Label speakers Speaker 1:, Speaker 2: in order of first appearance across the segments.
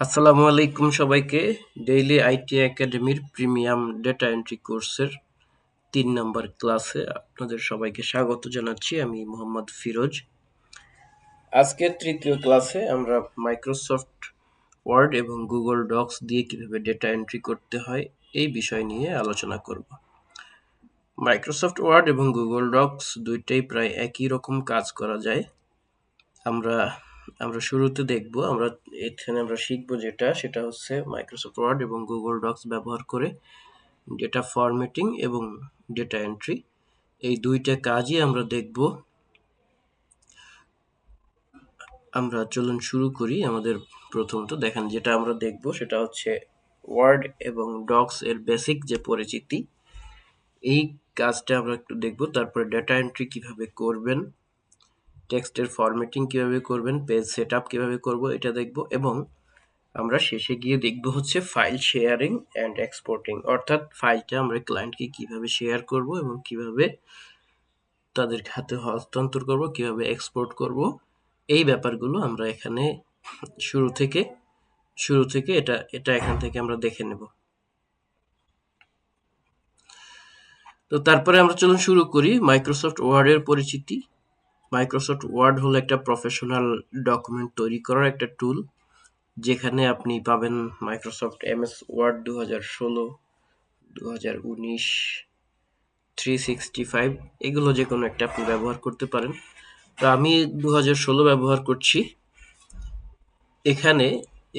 Speaker 1: আসসালামু আলাইকুম সবাইকে। ডেইলি আইটি একাডেমির প্রিমিয়াম ডেটা এন্ট্রি কোর্সের ৩ নম্বর ক্লাসে আপনাদের সবাইকে স্বাগত জানাচ্ছি। আমি মোহাম্মদ ফিরোজ। আজকের তৃতীয় ক্লাসে আমরা মাইক্রোসফট ওয়ার্ড এবং গুগল ডক্স দিয়ে কিভাবে ডেটা এন্ট্রি করতে হয় এই বিষয় নিয়ে আলোচনা করব। মাইক্রোসফট ওয়ার্ড এবং গুগল ডক্স দুইটাই প্রায় একই রকম কাজ করা যায়। আমরা আমরা শুরুতে দেখব, আমরা শিখব সেটা হচ্ছে মাইক্রোসফট ওয়ার্ড এবং গুগল ডক্স ব্যবহার করে ডেটা ফরম্যাটিং এবং ডেটা এন্ট্রি, এই দুইটা কাজই আমরা দেখব। আমরা চলুন শুরু করি। আমাদের প্রথমত দেখেন, যেটা আমরা দেখব সেটা হচ্ছে ওয়ার্ড এবং ডক্স এর বেসিক যে পরিচিতি, এই কাজটা আমরা একটু দেখব। তারপরে ডেটা এন্ট্রি কিভাবে করবেন, টেক্সটের ফরম্যাটিং কিভাবে করবেন, পেজ সেটআপ কিভাবে করব এটা দেখব, এবং আমরা শেষে গিয়ে দেখব হচ্ছে ফাইল শেয়ারিং অ্যান্ড এক্সপোর্টিং, অর্থাৎ ফাইলটা আমরা ক্লায়েন্টকে কিভাবে শেয়ার করব এবং কিভাবে তাদের হাতে হস্তান্তর করব, কিভাবে এক্সপোর্ট করব, এই ব্যাপারগুলো আমরা এখানে শুরু থেকে এটা এটা এখান থেকে আমরা দেখে নেব। তো তারপরে আমরা চলুন শুরু করি মাইক্রোসফট ওয়ার্ডের পরিচিতি। মাইক্রোসফট ওয়ার্ড হলো একটা প্রফেশনাল ডকুমেন্ট তৈরি করার একটা টুল, যেখানে আপনি পাবেন মাইক্রোসফট এমএস ওয়ার্ড 2016, 2019, 365, এগুলো যে কোনো একটা আপনি ব্যবহার করতে পারেন। তো আমি 2016 ব্যবহার করছি। এখানে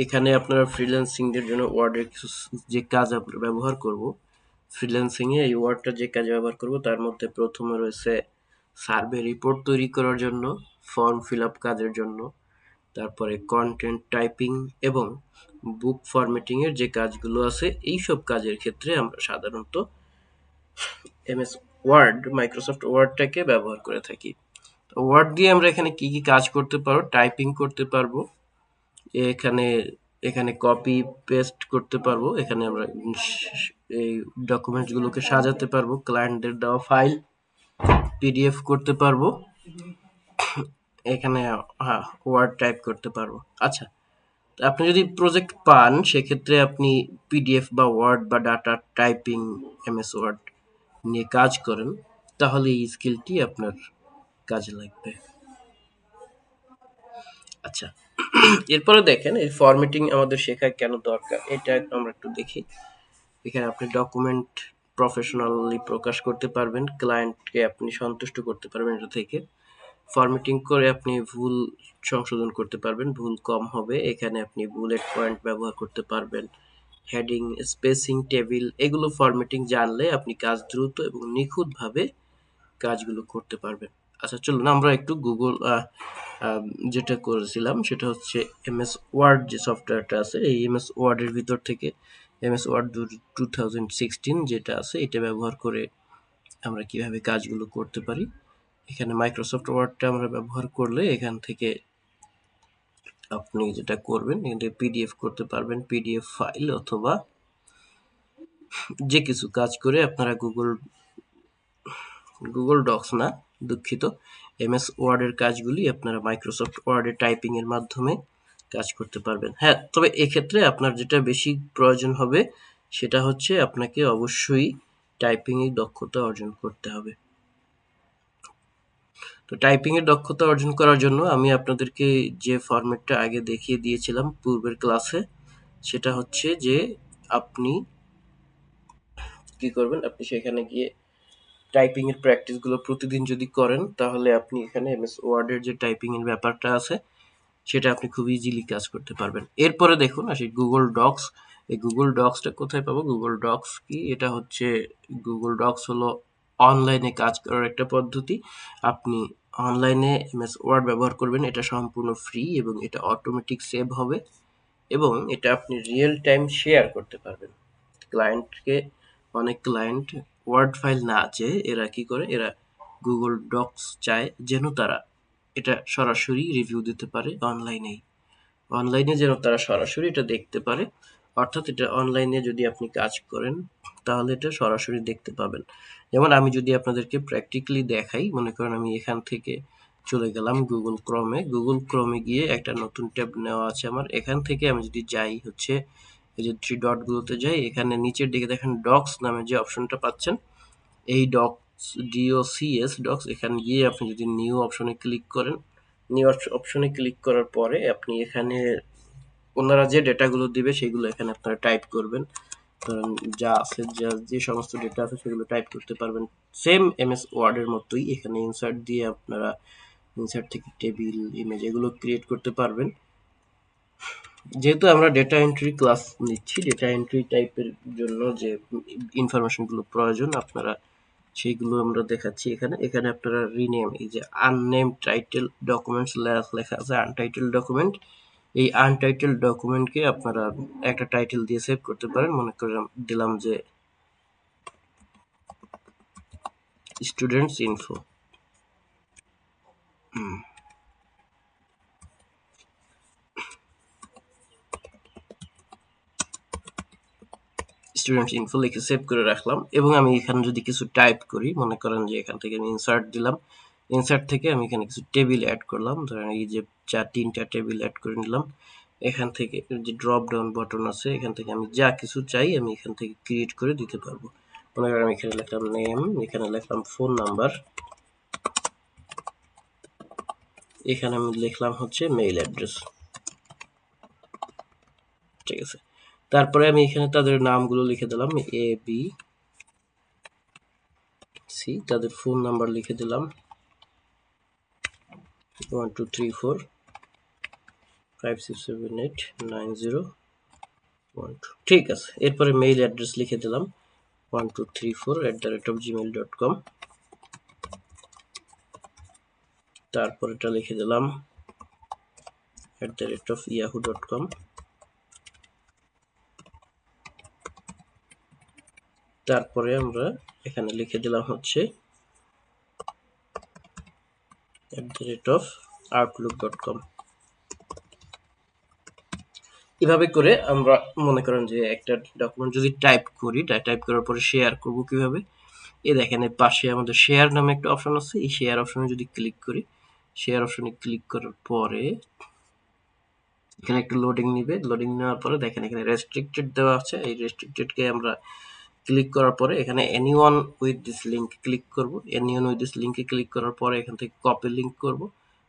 Speaker 1: এখানে আপনারা ফ্রিল্যান্সিং এর জন্য ওয়ার্ডের কিছু যে কাজ আমরা ব্যবহার করব, ফ্রিল্যান্সিং এ এই ওয়ার্ডটা যে কাজে ব্যবহার করব তার মধ্যে প্রথমে রয়েছে সার্ভে রিপোর্ট তৈরি করার জন্য, ফর্ম ফিল আপ কাজের জন্য, তারপরে কন্টেন্ট টাইপিং এবং বুক ফরম্যাটিং এর যে কাজগুলো আছে, এই সব কাজের ক্ষেত্রে আমরা সাধারণত এমএস ওয়ার্ড, মাইক্রোসফট ওয়ার্ডটাকে ব্যবহার করে থাকি। ওয়ার্ড দিয়ে আমরা এখানে কি কি কাজ করতে পারবো? টাইপিং করতে পারবো, এখানে এখানে কপি পেস্ট করতে পারবো, এখানে আমরা এই ডকুমেন্টস গুলোকে সাজাতে পারবো, ক্লায়েন্টদের দেওয়া ফাইল পিডিএফ করতে পারবো, এখানে হ্যাঁ ওয়ার্ড টাইপ করতে পারবো। আচ্ছা, আপনি যদি প্রজেক্ট পান সেক্ষেত্রে আপনি পিডিএফ বা ওয়ার্ড বা ডাটা টাইপিং এমএস ওয়ার্ড নিয়ে কাজ করেন, তাহলে এই স্কিলটি আপনার কাজে লাগবে। আচ্ছা, এরপরে দেখেন এই ফরম্যাটিং আমাদের শেখা কেন দরকার, এটা আমরা একটু দেখি। এখানে আপনি ডকুমেন্ট প্রফেশনালি প্রকাশ করতে পারবেন, ক্লায়েন্টকে আপনি সন্তুষ্ট করতে পারবেন এটা থেকে। ফরম্যাটিং করে আপনি ভুল সংশোধন করতে পারবেন, ভুল কম হবে। এখানে আপনি বুলেট পয়েন্ট ব্যবহার করতে পারবেন, হেডিং, স্পেসিং, টেবিল, এগুলো ফরম্যাটিং জানলে আপনি কাজ দ্রুত এবং নিখুঁতভাবে কাজগুলো করতে পারবেন। আচ্ছা, চলুন আমরা একটু গুগল যেটা করেছিলাম সেটা হচ্ছে এমএস ওয়ার্ড যে সফটওয়্যারটা আছে, এই এমএস ওয়ার্ডের ভিতর থেকে এমএস ওয়ার্ড 2016 যেটা আছে, এটা ব্যবহার করে আমরা কিভাবে কাজগুলো করতে পারি। এখানে মাইক্রোসফট ওয়ার্ডটা আমরা ব্যবহার করলে এখান থেকে আপনি যেটা করবেন, এখান থেকে পিডিএফ করতে পারবেন, পিডিএফ ফাইল, অথবা যে কিছু কাজ করে আপনারা গুগল ডক্স না, দুঃখিত, এমএস ওয়ার্ডের কাজগুলি আপনারা মাইক্রোসফট ওয়ার্ডে টাইপিং এর মাধ্যমে কাজ করতে পারবেন। হ্যাঁ, তবে এক্ষেত্রে আপনার যেটা বেশি প্রয়োজন হবে সেটা হচ্ছে আপনাকে অবশ্যই টাইপিং এর দক্ষতা অর্জন করতে হবে। তো টাইপিং এর দক্ষতা অর্জন করার জন্য আমি আপনাদেরকে যে ফরম্যাটটা আগে দেখিয়ে দিয়েছিলাম পূর্বের ক্লাসে, সেটা হচ্ছে যে আপনি কি করবেন, আপনি সেখানে গিয়ে টাইপিং এর প্র্যাকটিস গুলো প্রতিদিন যদি করেন, তাহলে আপনি এখানে এমএস ওয়ার্ডের যে টাইপিং এর ব্যাপারটা আছে সেটা আপনি খুব ইজিলি কাজ করতে পারবেন। এরপরে দেখুন আসি গুগল ডক্স। এই গুগল ডক্সটা কোথায় পাবো? গুগল ডক্স কি? এটা হচ্ছে, গুগল ডক্স হলো অনলাইনে কাজ করার একটা পদ্ধতি। আপনি অনলাইনে এমএস ওয়ার্ড ব্যবহার করবেন, এটা সম্পূর্ণ ফ্রি এবং এটা অটোমেটিক সেভ হবে, এবং এটা আপনি রিয়েল টাইম শেয়ার করতে পারবেন ক্লায়েন্টকে। অনেক ক্লায়েন্ট ওয়ার্ড ফাইল না চেয়ে এরা কি করে, এরা গুগল ডক্স চায় যেন তারা এটা সরাসরি রিভিউ দিতে পারে অনলাইনেই, অনলাইনে যেন তারা সরাসরি এটা দেখতে পারে। অর্থাৎ এটা অনলাইনে যদি আপনি কাজ করেন তাহলে এটা সরাসরি দেখতে পাবেন। যেমন আমি যদি আপনাদেরকে প্র্যাকটিক্যালি দেখাই, মনে করেন আমি এখান থেকে চলে গেলাম গুগল ক্রোমে গিয়ে একটা নতুন ট্যাব নেওয়া আছে আমার। এখান থেকে আমি যদি যাই হচ্ছে এই যে থ্রি ডট গুলোতে যাই, এখানে নিচের দিকে দেখেন ডক্স নামে যে অপশনটা পাচ্ছেন, এই ডক্স DOCS ডক্স, এখানে গিয়ে আপনি যদি নিউ অপশনে ক্লিক করেন, নিউ অপশনে ক্লিক করার পরে আপনি এখানে ওনারা যে ডেটাগুলো দিবে সেগুলো এখানে আপনারা টাইপ করবেন। ধরেন যা আছে, যে সমস্ত ডেটা আছে সেগুলো টাইপ করতে পারবেন। সেম MS ওয়ার্ডের মতোই এখানে ইনসার্ট দিয়ে আপনারা ইনসার্ট থেকে টেবিল, ইমেজ এগুলো ক্রিয়েট করতে পারবেন। যেহেতু আমরা ডেটা এন্ট্রি ক্লাস নিচ্ছি, ডেটা এন্ট্রি টাইপের জন্য যে ইনফরমেশনগুলো প্রয়োজন আপনারা সেইগুলো আমরা দেখাচ্ছি এখানে। এখানে আপনারা রিনেম, এই যে আননেম টাইটেল ডকুমেন্টস লেখা আছে, আনটাইটেল ডকুমেন্ট, এই আনটাইটেল ডকুমেন্টকে আপনারা একটা টাইটেল দিয়ে সেভ করতে পারেন। মনে করেন দিলাম যে স্টুডেন্টস ইনফো। স্টুডেন্টস ইনফো লিখে সেভ করে রাখলাম। এবং আমি এখানে যদি কিছু টাইপ করি, মনে করেন যে এখান থেকে আমি ইনসার্ট দিলাম, ইনসার্ট থেকে আমি এখানে কিছু টেবিল অ্যাড করলাম, ধরেন এই যে তিনটা টেবিল অ্যাড করে নিলাম। এখান থেকে যে ড্রপ ডাউন বাটন আছে, এখান থেকে আমি যা কিছু চাই আমি এখান থেকে ক্রিয়েট করে দিতে পারবো। মনে করেন আমি এখানে লিখলাম নেম, এখানে লিখলাম ফোন নাম্বার, এখানে আমি লিখলাম হচ্ছে মেইল অ্যাড্রেস, ঠিক আছে। তারপরে আমি এখানে তাদের নামগুলো লিখে দিলাম ABC, তাদের ফোন নাম্বার লিখে দিলাম 123456789012, ঠিক আছে। এরপরে মেইল অ্যাড্রেস লিখে দিলাম 1234@gmail.com, তারপর এটা লিখে দিলাম @yahoo.com, তারপরে আমরা এখানে লিখে দিলাম হচ্ছে @outlook.com। এভাবে করে আমরা মনে করেন যে একটা ডকুমেন্ট যদি টাইপ করি, টাইপ করার পরে শেয়ার করব কিভাবে, দেখেন এর পাশে আমাদের শেয়ার নামে একটা অপশন আছে। এই শেয়ার অপশনে যদি ক্লিক করি, শেয়ার অপশনে ক্লিক করার পরে এখানে একটু লোডিং নিবে, লোডিং নেওয়ার পরে দেখেন এখানে রেস্ট্রিক্টেড দেওয়া আছে। এই রেস্ট্রিক্টেডকে আমরা ক্লিক করার পরে এখানে anyone with this link click করব। এনিওয়ান উইথ দিস লিঙ্কে ক্লিক করার পরে এখান থেকে কপি লিঙ্ক করব,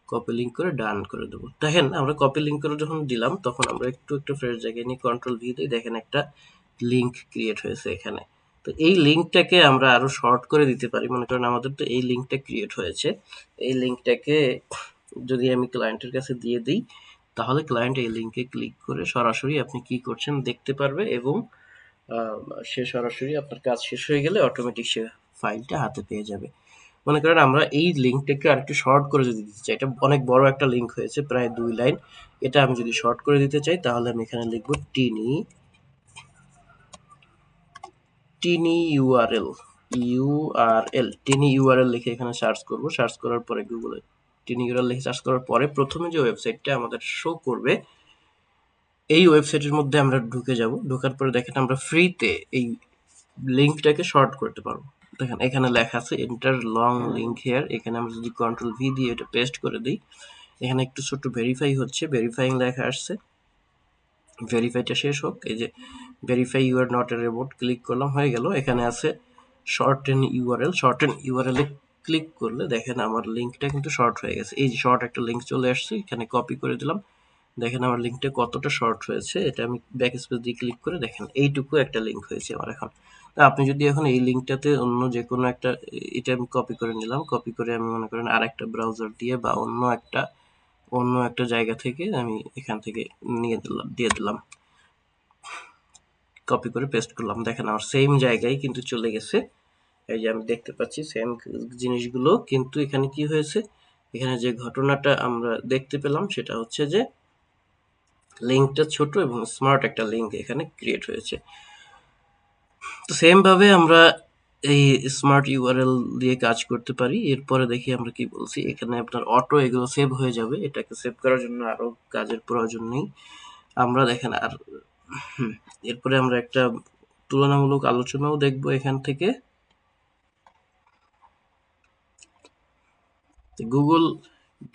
Speaker 1: কপি লিঙ্ক করে ডান করে দেবো। দেখেন আমরা কপি লিঙ্ক করে যখন দিলাম তখন আমরা একটু ফ্রেশ জায়গায় নিয়ে কন্ট্রোল ভি দিই, দেখেন একটা লিঙ্ক ক্রিয়েট হয়েছে এখানে। তো এই লিঙ্কটাকে আমরা আরো শর্ট করে দিতে পারি। মনে করেন আমাদের তো এই লিঙ্কটা ক্রিয়েট হয়েছে, এই লিঙ্কটাকে যদি আমি ক্লায়েন্টের কাছে দিয়ে দিই, তাহলে ক্লায়েন্ট এই লিঙ্কে ক্লিক করে সরাসরি আপনি কি করছেন দেখতে পারবে, এবং সে সরাসরি আপনার কাজ শেষ হয়ে গেলে অটোমেটিক সে ফাইলটা হাতে পেয়ে যাবে। মনে করেন আমরা এই লিঙ্কটাকে আরেকটু শর্ট করে যদি দিতে চাই, এটা অনেক বড় একটা লিঙ্ক হয়েছে, প্রায় 2 লাইন, এটা আমি যদি শর্ট করে দিতে চাই তাহলে আমি এখানে লিখব টিনি ইউআরএল লিখে এখানে সার্চ করব। সার্চ করার পরে গুগলে টিনি ইউআরএল লিখে সার্চ করার পরে প্রথমে যে ওয়েবসাইটটা আমাদের শো করবে, এই ওয়েবসাইটের মধ্যে আমরা ঢুকে যাব। ঢোকার পরে দেখেন আমরা ফ্রিতে এই লিঙ্কটাকে শর্ট করতে পারবো। দেখেন এখানে লেখা আছে এন্টার লং লিঙ্ক হেয়ার, এখানে আমরা যদি কন্ট্রোল ভি দিয়ে এটা পেস্ট করে দিই, এখানে একটু ছোট ভেরিফাই হচ্ছে, ভেরিফাইং লেখা আসছে, ভেরিফাইটা শেষ হোক। এই যে verify you are not a robot click করলাম, হয়ে গেল। এখানে আছে শর্টেন ইউআরএল, শর্টেন ইউআরএল এ ক্লিক করলে দেখেন আমার লিঙ্কটা কিন্তু শর্ট হয়ে গেছে। এই যে শর্ট একটা লিঙ্ক চলে আসছে, এখানে কপি করে দিলাম, দেখেন আমার লিঙ্কটা কতটা শর্ট হয়েছে। এটা আমি ব্যাক স্পেস দিয়ে ক্লিক করে দেখেন এইটুকু একটা লিঙ্ক হয়েছে আমার এখন। আপনি যদি এখন এই লিঙ্কটাতে অন্য যে কোনো একটা, এটা আমি কপি করে নিলাম, কপি করে আমি মনে করেন আরেকটা ব্রাউজার দিয়ে বা অন্য একটা জায়গা থেকে আমি এখান থেকে দিয়ে দিলাম, কপি করে পেস্ট করলাম, দেখেন আমার সেম জায়গায় কিন্তু চলে গেছে। এই যে আমি দেখতে পাচ্ছি সেম জিনিসগুলো, কিন্তু এখানে কি হয়েছে, এখানে যে ঘটনাটা আমরা দেখতে পেলাম সেটা হচ্ছে যে লিঙ্কটা ছোট এবং স্মার্ট একটা লিঙ্ক এখানে ক্রিয়েট হয়েছে। তো সেম ভাবে আমরা এই স্মার্ট ইউআরএল দিয়ে কাজ করতে পারি। এরপরে দেখি আমরা কি বলছি, এখানে আপনার অটো এগুলো সেভ হয়ে যাবে, এটাকে সেভ করার জন্য আরো কাজের প্রয়োজন নেই। আমরা দেখেন আর এরপরে আমরা একটা তুলনামূলক আলোচনাও দেখব এখান থেকে। গুগল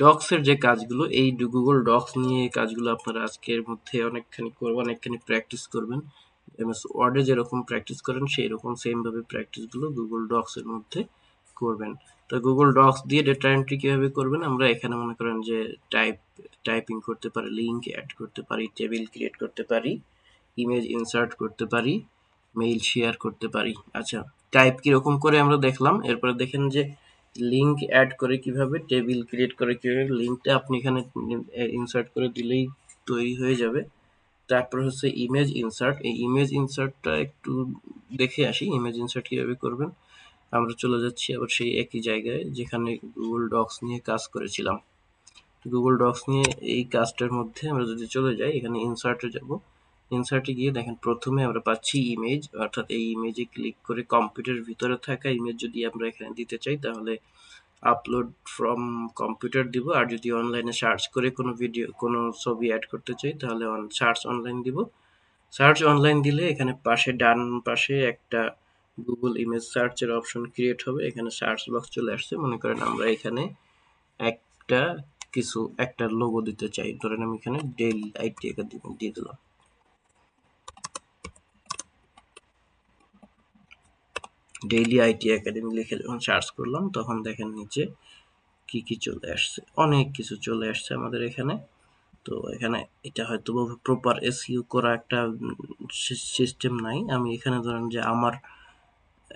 Speaker 1: ডক্স এর যে কাজগুলো, এই গুগল ডক্স নিয়ে এই কাজগুলো আপনারা আজকের মধ্যে অনেকখানি করবেন, অনেকখানি প্র্যাকটিস করবেন। এমএস ওয়ার্ডে যেরকম প্র্যাকটিস করেন সেই রকম সেম ভাবে প্র্যাকটিস গুলো গুগল ডক্স এর মধ্যে করবেন। তো গুগল ডক্স দিয়ে ডেটা এন্ট্রি কিভাবে করবেন, আমরা এখানে মনে করেন যে টাইপিং করতে পারি, লিংক অ্যাড করতে পারি, টেবিল ক্রিয়েট করতে পারি, ইমেজ ইনসার্ট করতে পারি, মেইল শেয়ার করতে পারি। আচ্ছা, টাইপ কিরকম করে আমরা দেখলাম। এরপরে দেখেন যে লিংক অ্যাড করে কিভাবে, টেবিল ক্রিয়েট করে কিভাবে, লিংকটা আপনি এখানে ইনসার্ট করে দিলেই তৈরি হয়ে যাবে। তারপর হচ্ছে ইমেজ ইনসার্ট। এই ইমেজ ইনসার্টটা একটু দেখে আসি, ইমেজ ইনসার্ট কিভাবে করবেন। আমরা চলে যাচ্ছি আবার সেই একই জায়গায় যেখানে গুগল ডক্স নিয়ে কাজ করেছিলাম। গুগল ডক্স নিয়ে এই কাজটার মধ্যে আমরা যদি চলে যাই, এখানে ইনসার্টে যাব। ইনসার্টে গিয়ে দেখেন প্রথমে আমরা পাচ্ছি ইমেজ, অর্থাৎ এই ইমেজে ক্লিক করে কম্পিউটারের ভিতরে থাকা ইমেজ যদি আমরা এখানে দিতে চাই তাহলে আপলোড ফ্রম কম্পিউটার দিব। আর যদি অনলাইনে সার্চ করে কোনো ভিডিও, কোনো ছবি অ্যাড করতে চাই তাহলে সার্চ অনলাইন দিব। সার্চ অনলাইন দিলে এখানে পাশে ডান পাশে একটা গুগল ইমেজ সার্চের অপশন ক্রিয়েট হবে। এখানে সার্চ বক্স চলে আসছে। মনে করেন আমরা এখানে একটা একটা লোগো দিতে চাই, ধরেন আমি এখানে ডেইলি আইটি একাডেমি দিয়ে দিলাম। ডেইলি আইটি একাডেমি লিখে যখন সার্চ করলাম তখন দেখেন নিচে কি কি চলে আসছে, অনেক কিছু চলে আসছে আমাদের এখানে। তো এখানে এটা হয়তো প্রপার এসইও করা একটা সিস্টেম নাই। আমি এখানে ধরেন যে আমার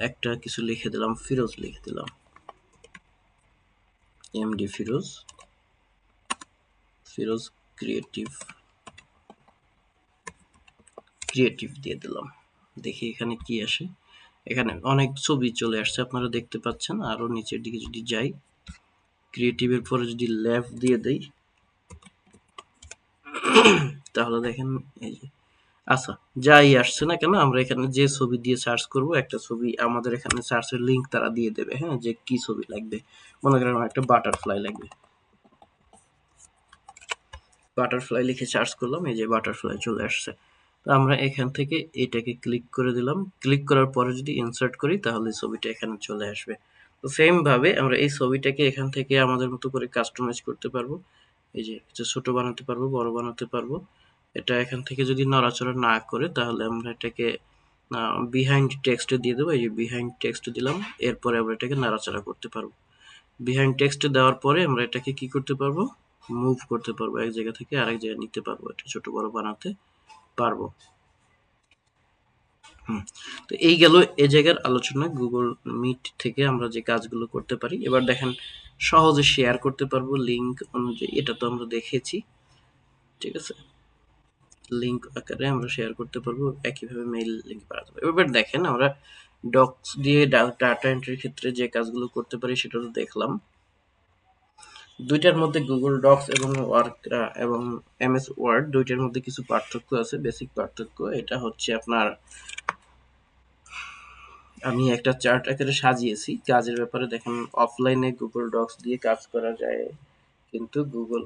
Speaker 1: একটা কিছু লিখে দিলাম, ফিরোজ লিখে দিলাম, MD Firoz, Firoz creative, creative দিয়ে দিলাম। দেখি এখানে কি আসে। এখানে অনেক ছবি চলে আসছে আপনারা দেখতে পাচ্ছেন। আরো নিচের দিকে যদি যাই, ক্রিয়েটিভের পরে যদি ল্যাব দিয়ে দেই তাহলে দেখেন এই যে, আচ্ছা যাই আসছে না কেন, আমরা এখানে যে ছবি দিয়ে সার্চ করব একটা ছবি আমাদের এখানে সার্চের লিংক তারা দিয়ে দেবে। হ্যাঁ, যে কি ছবি লাগবে, মনে করেন আমার একটা বাটারফ্লাই লাগবে, বাটারফ্লাই লিখে সার্চ করলাম, এই যে বাটারফ্লাই চলে আসছে। তো আমরা এখান থেকে এটাকে ক্লিক করে দিলাম। ক্লিক করার পরে যদি ইনসার্ট করি তাহলে ছবিটা এখানে চলে আসবে। তো সেম ভাবে আমরা এই ছবিটাকে এখান থেকে আমাদের মতো করে কাস্টমাইজ করতে পারবো। এই যে ছোট বানাতে পারবো, বড় বানাতে পারবো। এটা এখান থেকে যদি নড়াচড়া না করে তাহলে আমরা এটাকে বিহাইন্ড টেক্সটে দিয়ে দেবো। এই যে বিহাইন্ড টেক্সট দিলাম, এরপরে আমরা এটাকে নাড়াচাড়া করতে পারবো। বিহাইন্ড টেক্সট দেওয়ার পরে আমরা এটাকে কি করতে পারবো, মুভ করতে পারবো, এক জায়গা থেকে আরেক জায়গায় নিতে পারবো, এটা ছোট বড় বানাতে পারবো। তো এই গেল এ জায়গার আলোচনা গুগল মিট থেকে আমরা যে কাজগুলো করতে পারি। এবার দেখেন সহজে শেয়ার করতে পারবো লিংক অনুযায়ী, এটা তো আমরা দেখেছি, ঠিক আছে। লিংক আকারে আমরা শেয়ার করতে পারবো, একইভাবে মেইল লিংক পাঠাতে পারবো। এবার দেখেন আমরা ডক্স দিয়ে ডাটা এন্ট্রির ক্ষেত্রে যে কাজগুলো করতে পারি সেটা তো দেখলাম। দুইটার মধ্যে গুগল ডক্স এবং ওয়ার্ক এবং এমএস ওয়ার্ড দুইটার মধ্যে কিছু পার্থক্য আছে, বেসিক পার্থক্য। এটা হচ্ছে আপনার, আমি একটা চার্ট আকারে সাজিয়েছি কাজের ব্যাপারে। দেখেন অফলাইনে গুগল ডক্স দিয়ে কাজ করা যায়, কিন্তু গুগল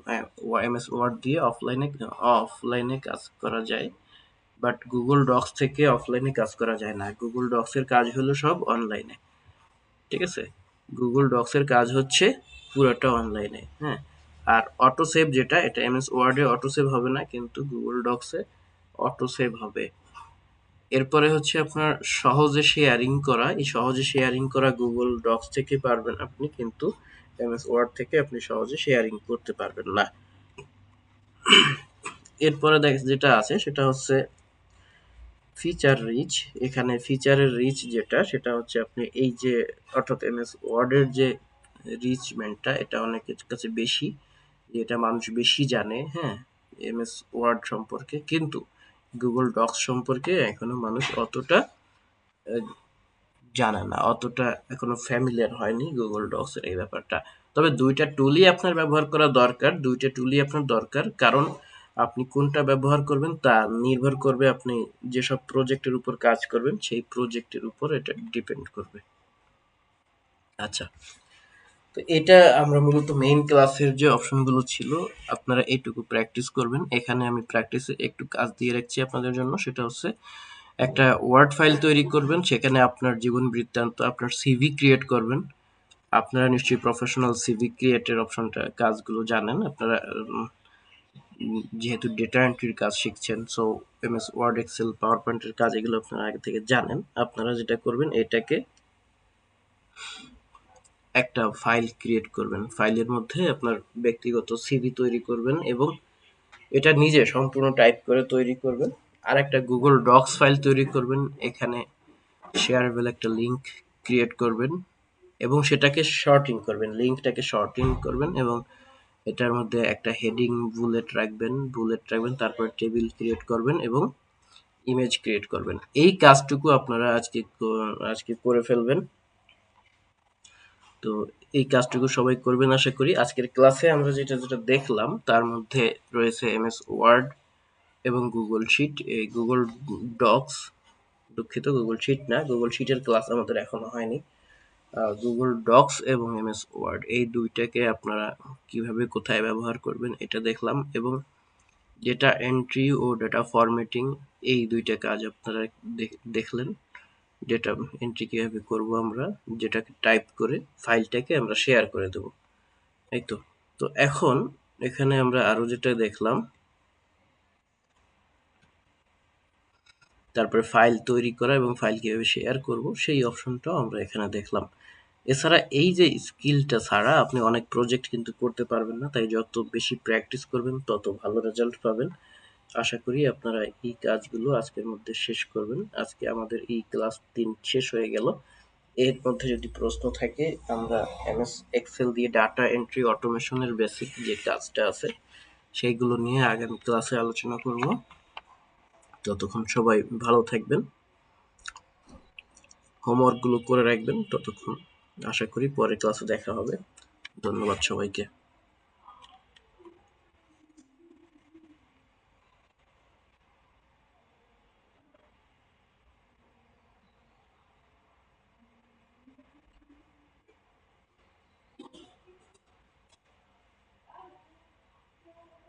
Speaker 1: এমএস ওয়ার্ড দিয়ে অফলাইনে কাজ করা যায়। বাট গুগল ডক্স থেকে অফলাইনে কাজ করা যায় না। গুগল ডক্স এর কাজ হলো সব অনলাইনে, ঠিক আছে। গুগল ডক্স এর কাজ হচ্ছে পুরোটা অনলাইনে। হ্যাঁ, আর অটো সেভ যেটা, এটা এমএস ওয়ার্ডে অটো সেভ হবে না, কিন্তু গুগল ডক্সে অটো সেভ হবে। এরপরে হচ্ছে আপনার সহজে শেয়ারিং করা। এই সহজে শেয়ারিং করা গুগল ডক্স থেকে পারবেন আপনি, কিন্তু এমএস ওয়ার্ড থেকে আপনি সহজে শেয়ারিং করতে পারবেন না। এরপরে যেটা আছে সেটা হচ্ছে ফিচার রিচ। এখানে ফিচারের রিচ যেটা, সেটা হচ্ছে আপনি এই যে, অর্থাৎ এমএস ওয়ার্ডের যে রিচমেন্টটা এটা অনেকের কাছে বেশি, যেটা মানুষ বেশি জানে, হ্যাঁ, এমএস ওয়ার্ড সম্পর্কে, কিন্তু গুগল ডক্স সম্পর্কে এখনো মানুষ অতটা আহ, জানে না, অতটা এখনো ফ্যামিলিয়ার হয়নি গুগল ডক্স এর এই ব্যাপারটা। তবে দুইটা টুলই আপনার ব্যবহার করা দরকার, দুইটা টুলই আপনার দরকার, কারণ আপনি কোনটা ব্যবহার করবেন তা নির্ভর করবে আপনি যেসব প্রজেক্টের উপর কাজ করবেন সেই প্রজেক্টের উপর এটা ডিপেন্ড করবে। আচ্ছা, তো এটা আমরা মূলত মেইন ক্লাসের যে অপশনগুলো ছিল আপনারা এইটুকু প্র্যাকটিস করবেন। এখানে আমি প্র্যাকটিসে একটু কাজ দিয়ে রাখছি আপনাদের জন্য, সেটা হচ্ছে একটা ওয়ার্ড ফাইল তৈরি করবেন, সেখানে আপনার জীবন বৃত্তান্ত, আপনার সিভি ক্রিয়েট করবেন। আপনারা নিশ্চয়ই প্রফেশনাল সিভি ক্রিয়েটের অপশনটা কাজগুলো জানেন। আপনারা যেহেতু ডেটা এন্ট্রির কাজ শিখছেন, সো এমএস ওয়ার্ড, এক্সেল, পাওয়ার পয়েন্টের কাজ এগুলো আপনারা আগে থেকে জানেন। আপনারা যেটা করবেন, এটাকে একটা ফাইল ক্রিয়েট করবেন। ফাইলের মধ্যে আপনার ব্যক্তিগত সিভি তৈরি করবেন এবং এটা নিজে সম্পূর্ণ টাইপ করে তৈরি করবেন। আর একটা গুগল ডক্স ফাইল তৈরি করবেন। এখানে শেয়ারেবল একটা লিংক ক্রিয়েট করবেন এবং সেটাকে শর্টিং করবেন, লিংকটাকে শর্টিং করবেন এবং এটার মধ্যে একটা হেডিং বুলেট রাখবেন, তারপর টেবিল ক্রিয়েট করবেন এবং ইমেজ ক্রিয়েট করবেন। এই কাজটুকু আপনারা আজকে করে ফেলবেন। তো এই কাজটুকু সবাই করবেন আশা করি। আজকের ক্লাসে আমরা যেটা যেটা দেখলাম তার মধ্যে রয়েছে এমএস ওয়ার্ড এবং গুগল শিট, এই গুগল ডক্স, দুঃখিত গুগল শিট না, গুগল শিটের ক্লাস আমাদের এখনো হয়নি। গুগল ডক্স এবং এমএস ওয়ার্ড এই দুইটাকে আপনারা কিভাবে কোথায় ব্যবহার করবেন এটা দেখলাম এবং ডেটা এন্ট্রি ও ডেটা ফরম্যাটিং এই দুইটা কাজ আপনারা দেখলেন। ডেটা এন্ট্রি কিভাবে করব আমরা, যেটাকে টাইপ করে ফাইলটাকে আমরা শেয়ার করে দেব, এই তো। তো এখন এখানে আমরা আরো যেটা দেখলাম, তারপরে ফাইল তৈরি করা এবং ফাইল কিভাবে শেয়ার করব সেই অপশনটাও আমরা এখানে দেখলাম। এছাড়া এই যে স্কিলটা ছাড়া আপনি অনেক প্রজেক্ট কিন্তু করতে পারবেন না, তাই যত বেশি প্র্যাকটিস করবেন তত ভালো রেজাল্ট পাবেন। আশা করি আপনারা এই কাজগুলো আজকের মধ্যে শেষ করবেন। আজকে আমাদের এই ক্লাস 3 শেষ হয়ে গেল। এর মধ্যে যদি প্রশ্ন থাকে, আমরা এমএস এক্সেল দিয়ে ডাটা এন্ট্রি অটোমেশনের বেসিক যে কাজটা আছে সেইগুলো নিয়ে আগামী ক্লাসে আলোচনা করব। ততক্ষণ সবাই ভালো থাকবেন, হোমওয়ার্কগুলো করে রাখবেন। ততক্ষণ আশা করি পরের ক্লাসে দেখা হবে। ধন্যবাদ সবাইকে।